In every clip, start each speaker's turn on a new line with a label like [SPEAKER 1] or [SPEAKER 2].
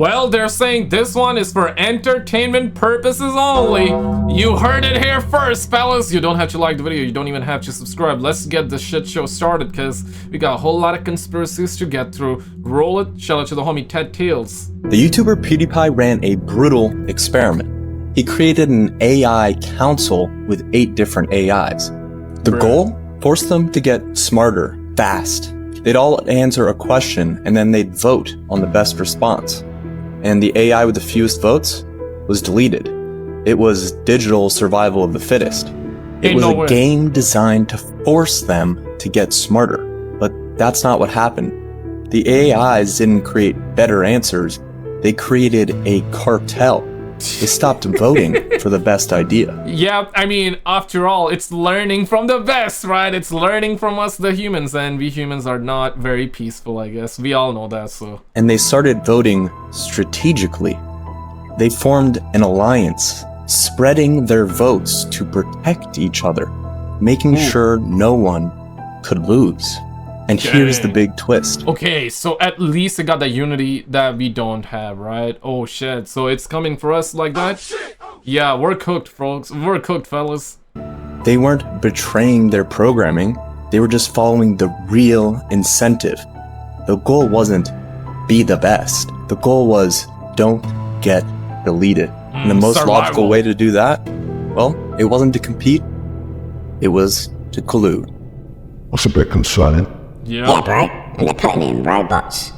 [SPEAKER 1] Well, they're saying this one is for entertainment purposes only. You heard it here first, fellas. You don't have to like the video. You don't even have to subscribe. Let's get the shit show started, because we got a whole lot of conspiracies to get through. Roll it. Shout out to the homie Ted Tails.
[SPEAKER 2] The YouTuber PewDiePie ran a brutal experiment. He created an AI council with 8 different AIs. The goal? Force them to get smarter, fast. They'd all answer a question, and then they'd vote on the best response. And the AI with the fewest votes was deleted. It was digital survival of the fittest. It was a game designed to force them to get smarter. But that's not what happened. The AIs didn't create better answers. They created a cartel. They stopped voting for the best idea.
[SPEAKER 1] Yeah, I mean, after all, it's learning from the best, right? It's learning from us, the humans, and we humans are not very peaceful, I guess. We all know that, so.
[SPEAKER 2] And they started voting strategically. They formed an alliance, spreading their votes to protect each other, making sure no one could lose. And here's the big twist.
[SPEAKER 1] Okay, so at least it got the unity that we don't have, right? Oh shit, so it's coming for us like that? Yeah, we're cooked, folks. We're cooked, fellas.
[SPEAKER 2] They weren't betraying their programming. They were just following the real incentive. The goal wasn't be the best. The goal was don't get deleted. And the most logical way to do that, well, it wasn't to compete. It was to collude.
[SPEAKER 3] That's a bit concerning.
[SPEAKER 4] Yeah, bro. And they're putting in robots.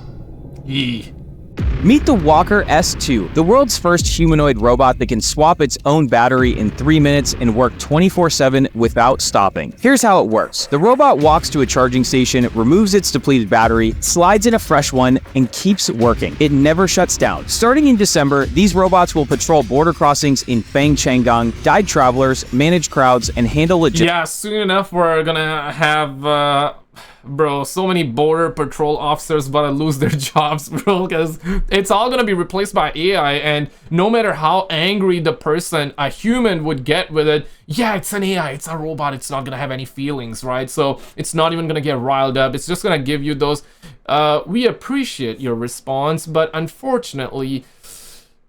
[SPEAKER 5] Meet the Walker S2, the world's first humanoid robot that can swap its own battery in 3 minutes and work 24/7 without stopping. Here's how it works. The robot walks to a charging station, removes its depleted battery, slides in a fresh one, and keeps working. It never shuts down. Starting in December, these robots will patrol border crossings in Fangchangang, guide travelers, manage crowds, and handle logistics.
[SPEAKER 1] Yeah, soon enough we're gonna have bro, so many border patrol officers about to lose their jobs, bro, because it's all gonna be replaced by AI, and no matter how angry the person, a human, would get with it, yeah, it's an AI, it's a robot, it's not gonna have any feelings, right? So it's not even gonna get riled up. It's just gonna give you those, we appreciate your response, but unfortunately,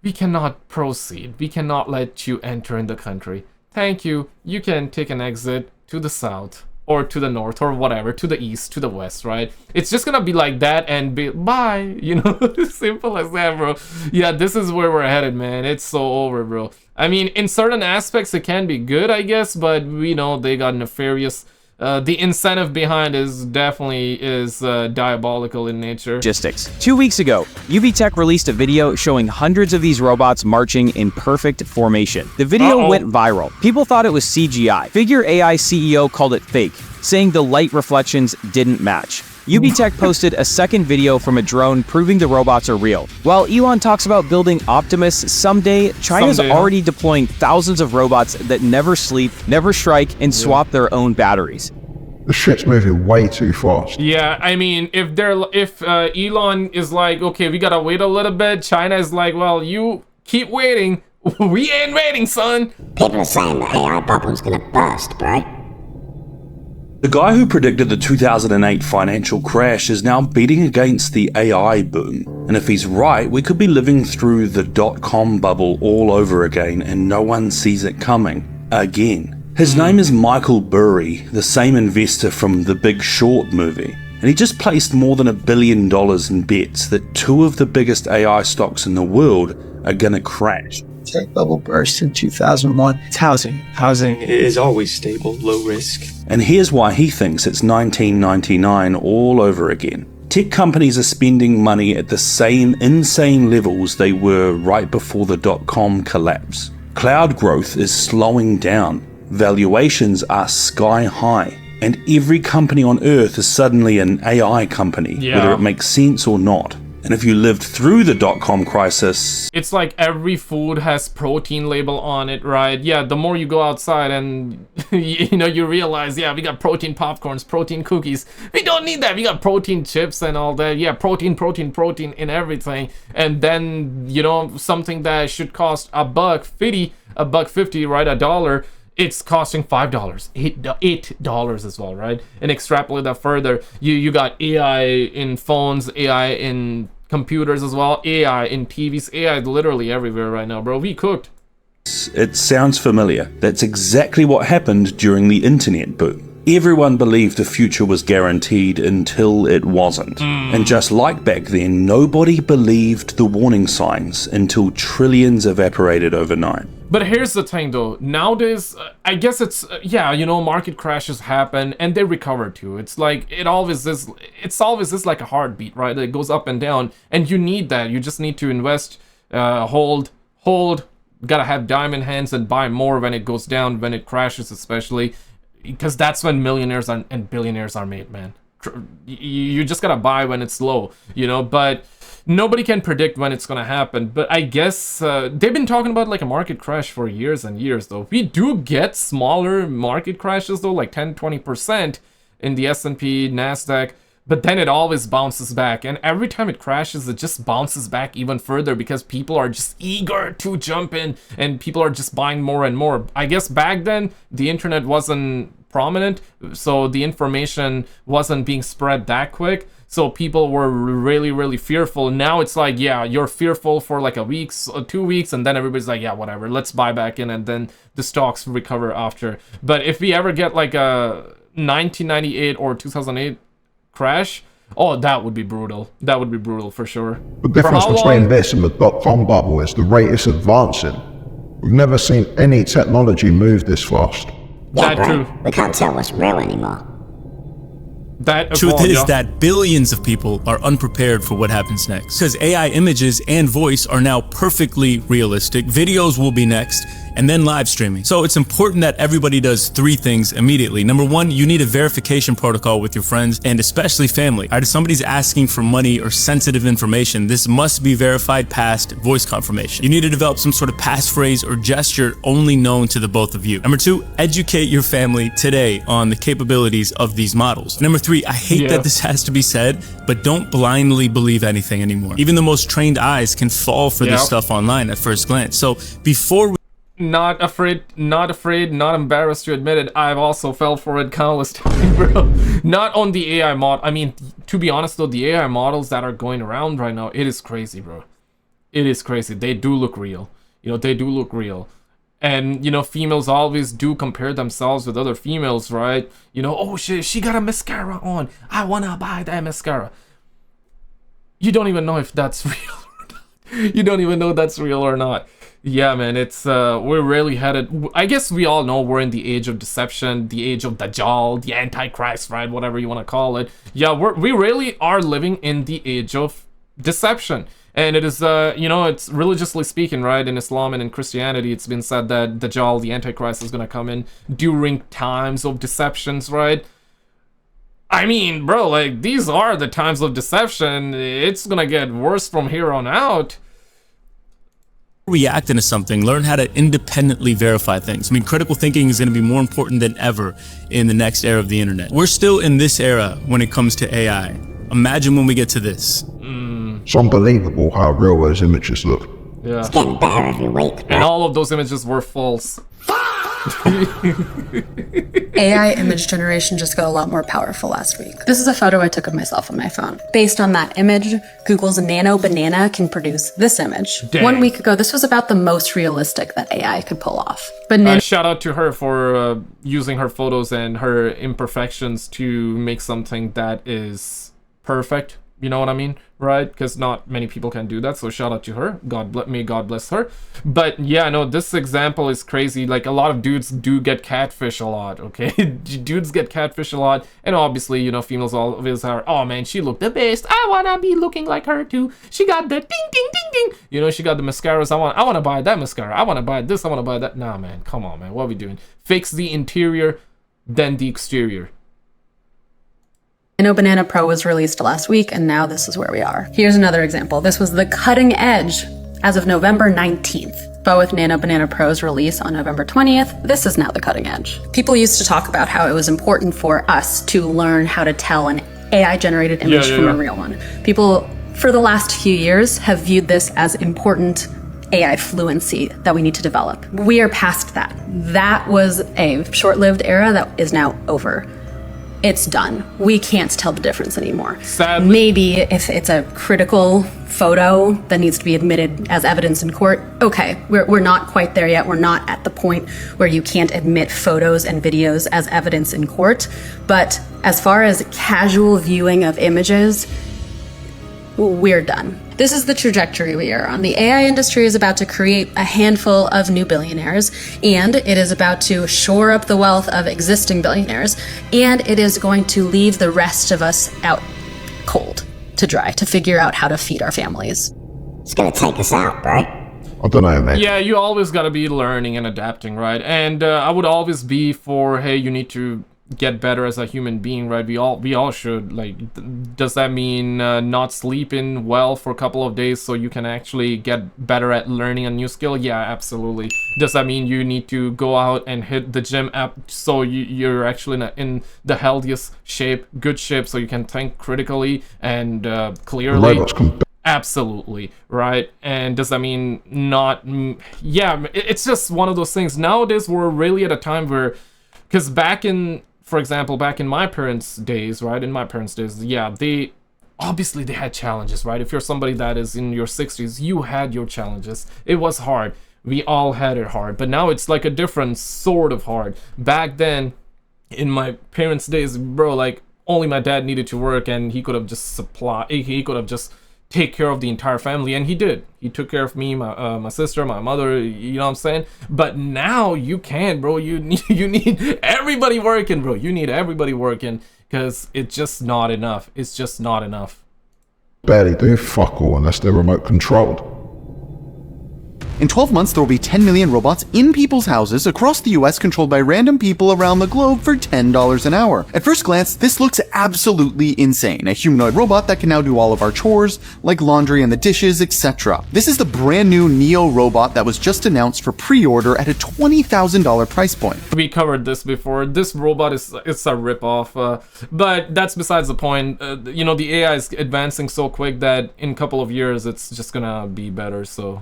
[SPEAKER 1] we cannot proceed. We cannot let you enter in the country. Thank you. You can take an exit to the south, or to the north, or whatever, to the east, to the west, right? It's just gonna be like that and be bye, you know. Simple as that, bro. Yeah, this is where we're headed, man. It's so over, bro. I mean, in certain aspects it can be good, I guess, but we know they got nefarious. The incentive behind is definitely diabolical in nature.
[SPEAKER 5] Logistics. 2 weeks ago, UV Tech released a video showing hundreds of these robots marching in perfect formation. The video went viral. People thought it was CGI. Figure AI CEO called it fake, saying the light reflections didn't match. UV Tech posted a second video from a drone proving the robots are real. While Elon talks about building Optimus someday, China's already deploying thousands of robots that never sleep, never strike, and swap their own batteries.
[SPEAKER 3] The shit's moving way too fast.
[SPEAKER 1] Yeah, I mean, if Elon is like, okay, we gotta wait a little bit, China is like, well, you keep waiting. We ain't waiting, son.
[SPEAKER 4] People are saying the AI bubble's gonna burst, bro.
[SPEAKER 6] The guy who predicted the 2008 financial crash is now beating against the AI boom. And if he's right, we could be living through the dot-com bubble all over again and no one sees it coming. Again. His name is Michael Burry, the same investor from The Big Short movie. And he just placed more than $1 billion in bets that 2 of the biggest AI stocks in the world are gonna crash.
[SPEAKER 7] Tech bubble burst in 2001. It's housing. Housing is always stable, low risk.
[SPEAKER 6] And here's why he thinks it's 1999 all over again. Tech companies are spending money at the same insane levels they were right before the dot-com collapse. Cloud growth is slowing down. Valuations are sky high. And every company on earth is suddenly an AI company, whether it makes sense or not. And if you lived through the dot-com crisis...
[SPEAKER 1] It's like every food has protein label on it, right? Yeah, the more you go outside and, you know, you realize, yeah, we got protein popcorns, protein cookies. We don't need that. We got protein chips and all that. Yeah, protein in everything. And then, you know, something that should cost $1.50, right, $1, it's costing $5, $8 as well, right? And extrapolate that further, you got AI in phones, AI in computers as well, AI in TVs, AI literally everywhere right now, bro. We cooked.
[SPEAKER 6] It sounds familiar. That's exactly what happened during the internet boom. Everyone believed the future was guaranteed until it wasn't. And just like back then, nobody believed the warning signs until trillions evaporated overnight.
[SPEAKER 1] But here's the thing though, nowadays, I guess it's, market crashes happen and they recover too. It's like, it's always is like a heartbeat, right? It goes up and down and you need that. You just need to invest, hold, gotta have diamond hands and buy more when it goes down, when it crashes especially. Because that's when millionaires and billionaires are made, man. You just gotta buy when it's low, but nobody can predict when it's gonna happen. But I guess they've been talking about like a market crash for years and years though. We do get smaller market crashes though, like 10-20% in the S&P, NASDAQ, but then it always bounces back. And every time it crashes, it just bounces back even further because people are just eager to jump in and people are just buying more and more. I guess back then, the internet wasn't prominent, so the information wasn't being spread that quick. So people were really, really fearful. Now it's like, yeah, you're fearful for like a week, 2 weeks, and then everybody's like, yeah, whatever, let's buy back in, and then the stocks recover after. But if we ever get like a 1998 or 2008 crash, oh, that would be brutal. That would be brutal for sure.
[SPEAKER 3] The difference between this and the dot-com bubble is the rate it's advancing. We've never seen any technology move this fast.
[SPEAKER 4] Yeah,
[SPEAKER 1] That
[SPEAKER 4] bro.
[SPEAKER 1] true.
[SPEAKER 4] We can't tell what's real anymore.
[SPEAKER 1] That
[SPEAKER 8] Truth
[SPEAKER 1] well,
[SPEAKER 8] is
[SPEAKER 1] yeah.
[SPEAKER 8] that billions of people are unprepared for what happens next. Because AI images and voice are now perfectly realistic. Videos will be next, and then live streaming. So it's important that everybody does 3 things immediately. Number 1, you need a verification protocol with your friends and especially family. If somebody's asking for money or sensitive information, this must be verified past voice confirmation. You need to develop some sort of passphrase or gesture only known to the both of you. Number 2, educate your family today on the capabilities of these models. Number 3, I hate that this has to be said, but don't blindly believe anything anymore. Even the most trained eyes can fall for this stuff online at first glance. So before we
[SPEAKER 1] Not afraid, not embarrassed to admit it, I've also fell for it countless times, bro. Not on the AI mod. I mean, to be honest though, the AI models that are going around right now, it is crazy, bro. It is crazy. They do look real. They do look real. And, females always do compare themselves with other females, right? Oh shit, she got a mascara on. I wanna buy that mascara. You don't even know if that's real or not. You don't even know that's real or not. Yeah, man, it's, we're really headed, I guess we all know we're in the age of deception, the age of Dajjal, the Antichrist, right, whatever you want to call it. Yeah, we really are living in the age of deception. And it is, it's religiously speaking, right, in Islam and in Christianity, it's been said that Dajjal, the Antichrist, is going to come in during times of deceptions, right? I mean, bro, like, these are the times of deception. It's going to get worse from here on out.
[SPEAKER 8] react into something, learn how to independently verify things. I mean, critical thinking is going to be more important than ever in the next era of the internet. We're still in this era when it comes to AI. Imagine when we get to this.
[SPEAKER 3] It's unbelievable how real those images look.
[SPEAKER 1] Yeah.
[SPEAKER 4] It's getting better every week, bro.
[SPEAKER 1] And all of those images were false.
[SPEAKER 9] AI image generation just got a lot more powerful last week. This is a photo I took of myself on my phone. Based on that image, Google's Nano Banana can produce this image.
[SPEAKER 1] Dang.
[SPEAKER 9] 1 week ago, this was about the most realistic that AI could pull off. But Nano
[SPEAKER 1] Shout out to her for using her photos and her imperfections to make something that is perfect. You know what I mean, right? Because not many people can do that. So shout out to her. God bless her. But yeah, no, this example is crazy. Like, a lot of dudes do get catfish a lot. Okay, dudes get catfish a lot, and obviously, you know, females always are. Oh man, she looked the best. I wanna be looking like her too. She got the ding ding ding ding. You know, she got the mascaras. I wanna buy that mascara. I wanna buy this. I wanna buy that. Nah, man, come on, man. What are we doing? Fix the interior, then the exterior.
[SPEAKER 9] Nano Banana Pro was released last week, and now this is where we are. Here's another example. This was the cutting edge as of November 19th. But with Nano Banana Pro's release on November 20th, this is now the cutting edge. People used to talk about how it was important for us to learn how to tell an AI-generated image from a real one. People, for the last few years, have viewed this as important AI fluency that we need to develop. We are past that. That was a short-lived era that is now over. it's done. We can't tell the difference anymore.
[SPEAKER 1] Sadly.
[SPEAKER 9] Maybe if it's a critical photo that needs to be admitted as evidence in court, okay, we're not quite there yet. We're not at the point where you can't admit photos and videos as evidence in court. But as far as casual viewing of images, we're done. This is the trajectory we are on. The AI industry is about to create a handful of new billionaires, and it is about to shore up the wealth of existing billionaires, and it is going to leave the rest of us out cold to dry to figure out how to feed our families.
[SPEAKER 4] It's gonna take us out, bro.
[SPEAKER 3] I don't know, man.
[SPEAKER 1] Yeah, you always gotta be learning and adapting, right? And I would always be for, hey, you need to get better as a human being, right? We all should. Like, does that mean not sleeping well for a couple of days so you can actually get better at learning a new skill? Yeah, absolutely. Does that mean you need to go out and hit the gym app so you're actually in the healthiest shape, good shape, so you can think critically and clearly? Absolutely, right? And does that mean not? Yeah, it's just one of those things. Nowadays, we're really at a time where, because for example, back in my parents' days, right? In my parents' days, yeah, they had challenges, right? If you're somebody that is in your 60s, you had your challenges. It was hard. We all had it hard. But now it's like a different sort of hard. Back then, in my parents' days, bro, like, only my dad needed to work, and he could have just take care of the entire family, and he did. He took care of me, my sister, my mother, you know what I'm saying? But now you can't, bro. You need everybody working, bro. You need everybody working, because it's just not enough. It's just not enough.
[SPEAKER 3] Barely do fuck all unless they're remote controlled.
[SPEAKER 10] In 12 months, there will be 10 million robots in people's houses across the US controlled by random people around the globe for $10 an hour. At first glance, this looks absolutely insane. A humanoid robot that can now do all of our chores, like laundry and the dishes, etc. This is the brand new Neo robot that was just announced for pre-order at a $20,000 price point.
[SPEAKER 1] We covered this before. This robot it's a ripoff, but that's besides the point. You know, the AI is advancing so quick that in a couple of years, it's just gonna be better, so...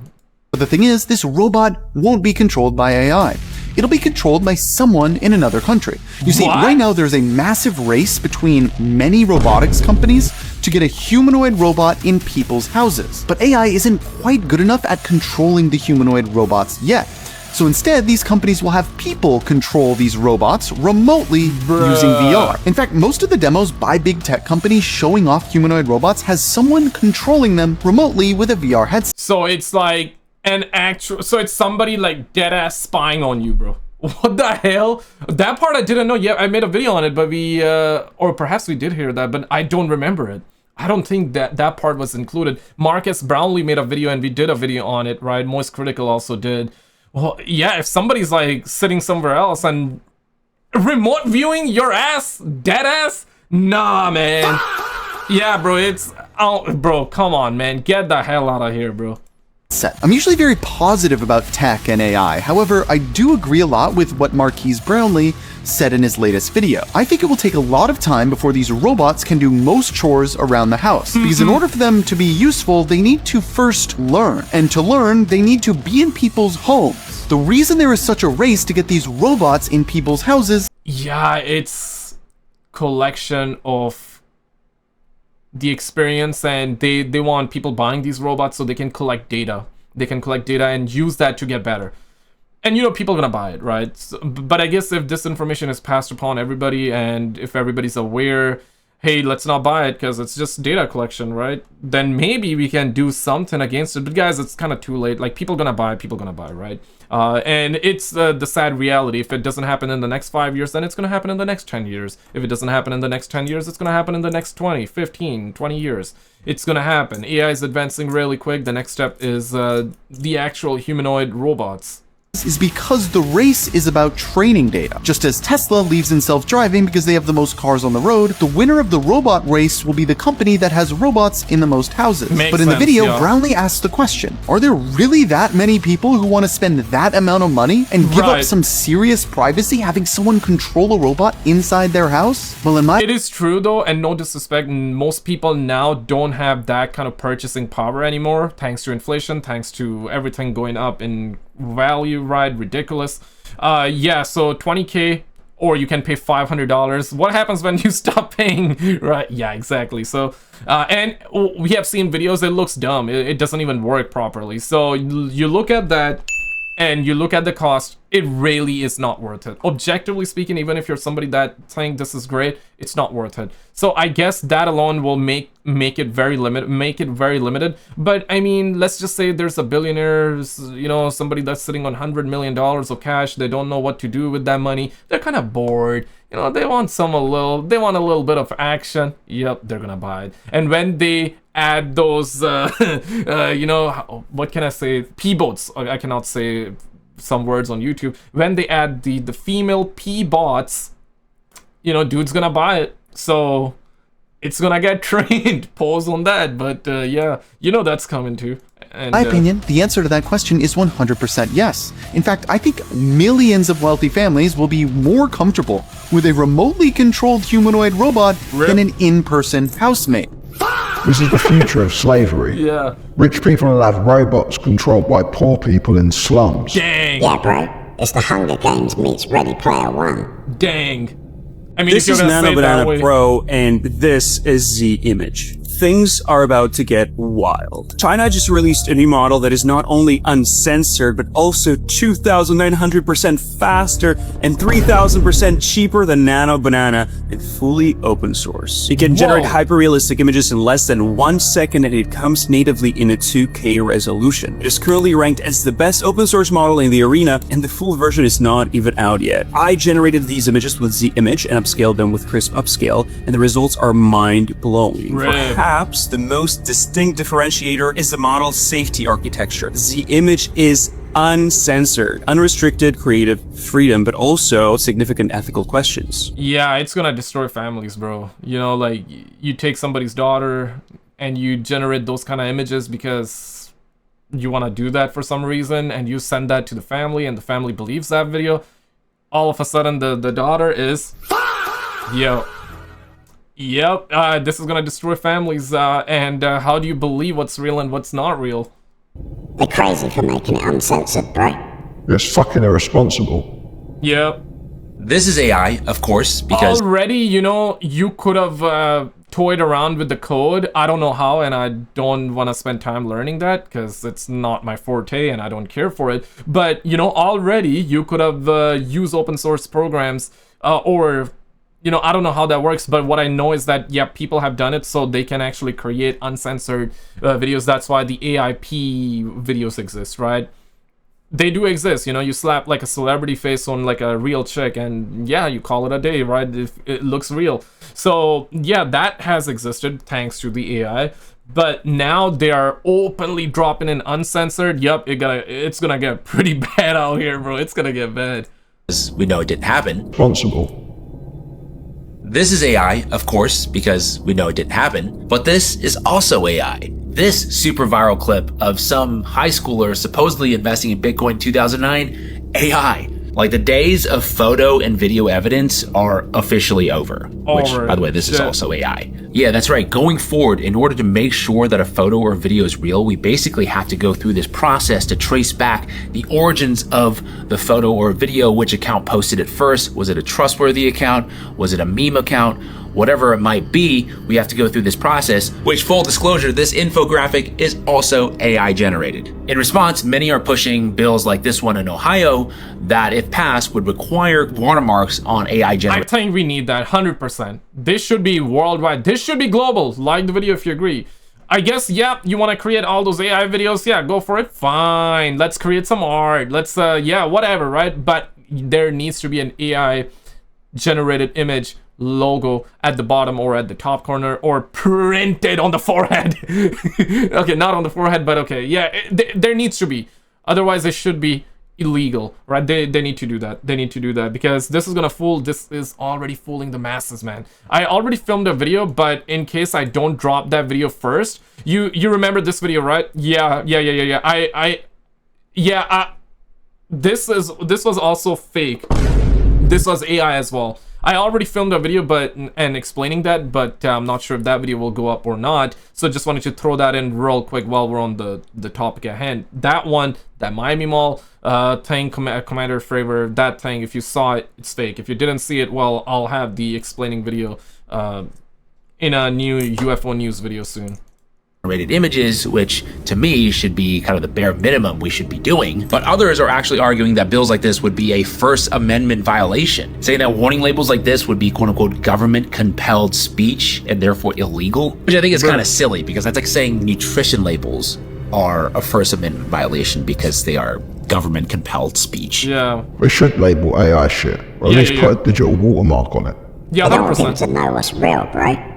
[SPEAKER 10] But the thing is, this robot won't be controlled by AI. It'll be controlled by someone in another country. You see, right now there's a massive race between many robotics companies to get a humanoid robot in people's houses. But AI isn't quite good enough at controlling the humanoid robots yet. So instead, these companies will have people control these robots remotely using VR. In fact, most of the demos by big tech companies showing off humanoid robots has someone controlling them remotely with a VR headset.
[SPEAKER 1] So it's like so it's somebody like dead ass spying on you, bro. What the hell? That part I didn't know. Yeah, I made a video on it, but we or perhaps we did hear that, but I don't remember it. I don't think that part was included. Marcus Brownlee made a video and we did a video on it, right? Moist Critical also did. Well, yeah, if somebody's like sitting somewhere else and remote viewing your ass, dead ass, nah, man. Yeah, bro, bro, come on, man, get the hell out of here, bro.
[SPEAKER 10] I'm usually very positive about tech and AI. However, I do agree a lot with what Marquise Brownlee said in his latest video. I think it will take a lot of time before these robots can do most chores around the house. Because in order for them to be useful, they need to first learn. And to learn, they need to be in people's homes. The reason there is such a race to get these robots in people's houses...
[SPEAKER 1] Yeah, it's collection of the experience, and they want people buying these robots so they can collect data. They can collect data and use that to get better. And you know, people are gonna buy it, right? So, but I guess if this information is passed upon everybody and if everybody's aware, hey, let's not buy it because it's just data collection, right? Then maybe we can do something against it. But guys, it's kind of too late. Like, people gonna buy, right? And it's the sad reality. If it doesn't happen in the next 5 years, then it's gonna happen in the next 10 years. If it doesn't happen in the next 10 years, it's gonna happen in the next 20, 15, 20 years. It's gonna happen. AI is advancing really quick. The next step is the actual humanoid robots.
[SPEAKER 10] Is because the race is about training data. Just as Tesla leads in self-driving because they have the most cars on the road, the winner of the robot race will be the company that has robots in the most houses. But in the video, Brownlee asks the question, are there really that many people who want to spend that amount of money and give up some serious privacy having someone control a robot inside their house? Well, it
[SPEAKER 1] is true though, and no disrespect, most people now don't have that kind of purchasing power anymore, thanks to inflation, thanks to everything going up in value, right? Ridiculous. Yeah, so 20k or you can pay $500. What happens when you stop paying? Right? Yeah, exactly. So, and we have seen videos. It looks dumb. It doesn't even work properly. So you look at that, and you look at the cost. It really is not worth it. Objectively speaking, even if you're somebody that saying this is great, it's not worth it. So I guess that alone will make it very limited. But I mean, let's just say there's a billionaire, you know, somebody that's sitting on $100 million of cash. They don't know what to do with that money. They're kind of bored. You know, they want a little bit of action. Yep, they're gonna buy it. And when they add those, you know, what can I say? P-boats. I cannot say some words on YouTube. When they add the female P-bots, you know, dude's gonna buy it. So it's gonna get trained. Pause on that. But yeah, you know that's coming too. And,
[SPEAKER 10] my opinion, the answer to that question is 100% yes. In fact, I think millions of wealthy families will be more comfortable with a remotely controlled humanoid robot than an in-person housemate.
[SPEAKER 3] This is the future of slavery.
[SPEAKER 1] Yeah.
[SPEAKER 3] Rich people will have robots controlled by poor people in slums.
[SPEAKER 1] Dang.
[SPEAKER 4] Yeah, bro. It's the Hunger Games meets Ready Player One.
[SPEAKER 1] Dang. I mean,
[SPEAKER 11] this is Nano Banana Pro, and this is the image. Things are about to get wild. China just released a new model that is not only uncensored, but also 2,900% faster and 3,000% cheaper than Nano Banana and fully open source. It can generate hyper-realistic images in less than 1 second, and it comes natively in a 2K resolution. It is currently ranked as the best open source model in the arena, and the full version is not even out yet. I generated these images with Z-Image and upscaled them with Crisp Upscale, and the results are mind-blowing. Perhaps the most distinct differentiator is the model's safety architecture. The image is uncensored, unrestricted creative freedom, but also significant ethical questions.
[SPEAKER 1] Yeah, it's gonna destroy families, bro. You know, like, you take somebody's daughter and you generate those kind of images because you want to do that for some reason, and you send that to the family, and the family believes that video. All of a sudden, the daughter is... Yep, this is gonna destroy families, and how do you believe what's real and what's not real?
[SPEAKER 4] They're crazy for making it uncensored, bro.
[SPEAKER 3] It's fucking irresponsible.
[SPEAKER 1] Yep.
[SPEAKER 12] This is AI, of course, because...
[SPEAKER 1] Already, you know, you could have toyed around with the code. I don't know how, and I don't want to spend time learning that, because it's not my forte, and I don't care for it. But, you know, already you could have used open source programs, or... You know, I don't know how that works, but what I know is that, yeah, people have done it so they can actually create uncensored videos. That's why the AIP videos exist, right? They do exist, you know, you slap like a celebrity face on like a real chick and yeah, you call it a day, right? If it looks real. So yeah, that has existed thanks to the AI. But now they are openly dropping in uncensored. Yep, it's gonna get pretty bad out here, bro. It's gonna get bad.
[SPEAKER 12] We know it didn't happen.
[SPEAKER 3] Responsible.
[SPEAKER 12] This is AI, of course, because we know it didn't happen, but this is also AI. This super viral clip of some high schooler supposedly investing in Bitcoin in 2009, AI. Like, the days of photo and video evidence are officially over. Which, by the way, this is also AI. Yeah, that's right. Going forward, in order to make sure that a photo or video is real, we basically have to go through this process to trace back the origins of the photo or video, which account posted it first. Was it a trustworthy account? Was it a meme account? Whatever it might be, we have to go through this process, which, full disclosure, this infographic is also AI generated. In response, many are pushing bills like this one in Ohio that, if passed, would require watermarks on AI generated.
[SPEAKER 1] I think we need that 100%. This should be worldwide. This should be global. Like the video if you agree. I guess, yeah, you want to create all those AI videos? Yeah, go for it. Fine. Let's create some art. Let's, yeah, whatever, right? But there needs to be an AI generated image logo at the bottom or at the top corner, or printed on the forehead. Okay, not on the forehead, but okay, yeah, there needs to be. Otherwise, it should be illegal, right? They need to do that. They need to do that, because this is gonna fool. This is already fooling the masses, man. I already filmed a video, but in case I don't drop that video first, you remember this video, right? Yeah. This was also fake. This was AI as well. I already filmed a video and explaining that, but I'm not sure if that video will go up or not. So just wanted to throw that in real quick while we're on the topic at hand. That one, that Miami Mall thing, Commander Fravor, that thing, if you saw it, it's fake. If you didn't see it, well, I'll have the explaining video in a new UFO news video soon.
[SPEAKER 12] Rated images, which to me should be kind of the bare minimum we should be doing. But others are actually arguing that bills like this would be a First Amendment violation, saying that warning labels like this would be quote unquote government compelled speech and therefore illegal, which I think is kind of silly, because that's like saying nutrition labels are a First Amendment violation because they are government compelled speech.
[SPEAKER 1] Yeah.
[SPEAKER 3] We should label AI shit, or at least put a digital watermark on it.
[SPEAKER 1] Yeah, 100%.
[SPEAKER 4] They don't seem to know what's real, right?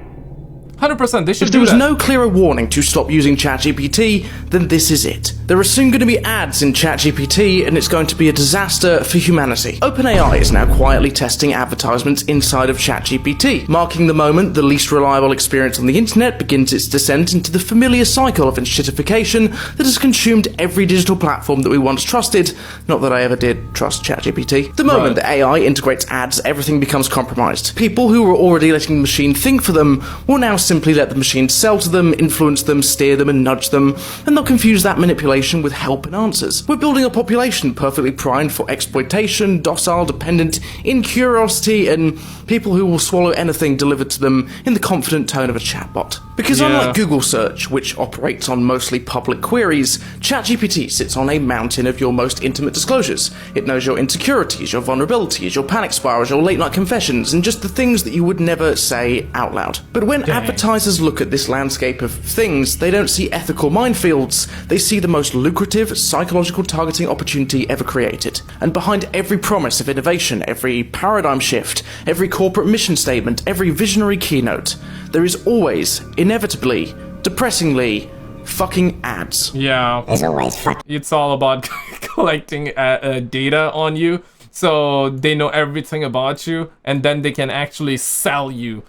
[SPEAKER 1] 100%, they should
[SPEAKER 13] If
[SPEAKER 1] do
[SPEAKER 13] there was
[SPEAKER 1] that.
[SPEAKER 13] no clearer warning to stop using ChatGPT, then this is it. There are soon going to be ads in ChatGPT, and it's going to be a disaster for humanity. OpenAI is now quietly testing advertisements inside of ChatGPT, marking the moment the least reliable experience on the internet begins its descent into the familiar cycle of enshittification that has consumed every digital platform that we once trusted. Not that I ever did trust ChatGPT. The moment that AI integrates ads, everything becomes compromised. People who were already letting the machine think for them will now simply let the machine sell to them, influence them, steer them, and nudge them, and they'll confuse that manipulation with help and answers. We're building a population perfectly primed for exploitation, docile, dependent, incuriosity, and people who will swallow anything delivered to them in the confident tone of a chatbot. Because unlike Google search, which operates on mostly public queries, ChatGPT sits on a mountain of your most intimate disclosures. It knows your insecurities, your vulnerabilities, your panic spirals, your late night confessions, and just the things that you would never say out loud. But when advertisers look at this landscape of things, they don't see ethical minefields, they see the most lucrative psychological targeting opportunity ever created. And behind every promise of innovation, every paradigm shift, every corporate mission statement, every visionary keynote, there is always, inevitably, depressingly, fucking ads.
[SPEAKER 1] Yeah.
[SPEAKER 4] There's always
[SPEAKER 1] It's all about collecting data on you, so they know everything about you, and then they can actually sell you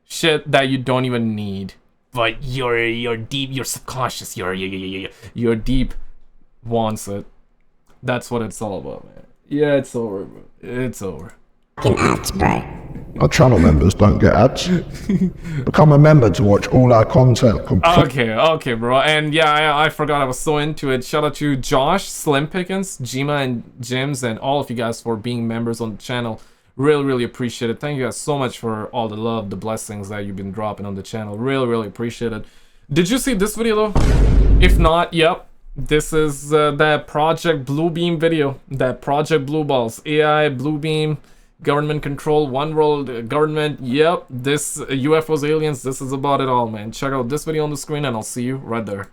[SPEAKER 1] shit that you don't even need. But your deep, your subconscious, your deep wants it. That's what it's all about, man. Yeah, it's over, bro. It's over.
[SPEAKER 4] fucking ads, bro.
[SPEAKER 3] Our channel members don't get ads. Become a member to watch all our content.
[SPEAKER 1] Okay, bro. And yeah, I forgot I was so into it. Shout out to Josh, Slim Pickens, Jima, and Jims, and all of you guys for being members on the channel. Really appreciate it. Thank you guys so much for all the love, the blessings that you've been dropping on the channel. Really appreciate it. Did you see this video though? If not, yep. This is that Project Bluebeam video. That Project Blue Balls. AI, Bluebeam, government control, one world government. Yep, this UFOs, aliens, this is about it all, man. Check out this video on the screen and I'll see you right there.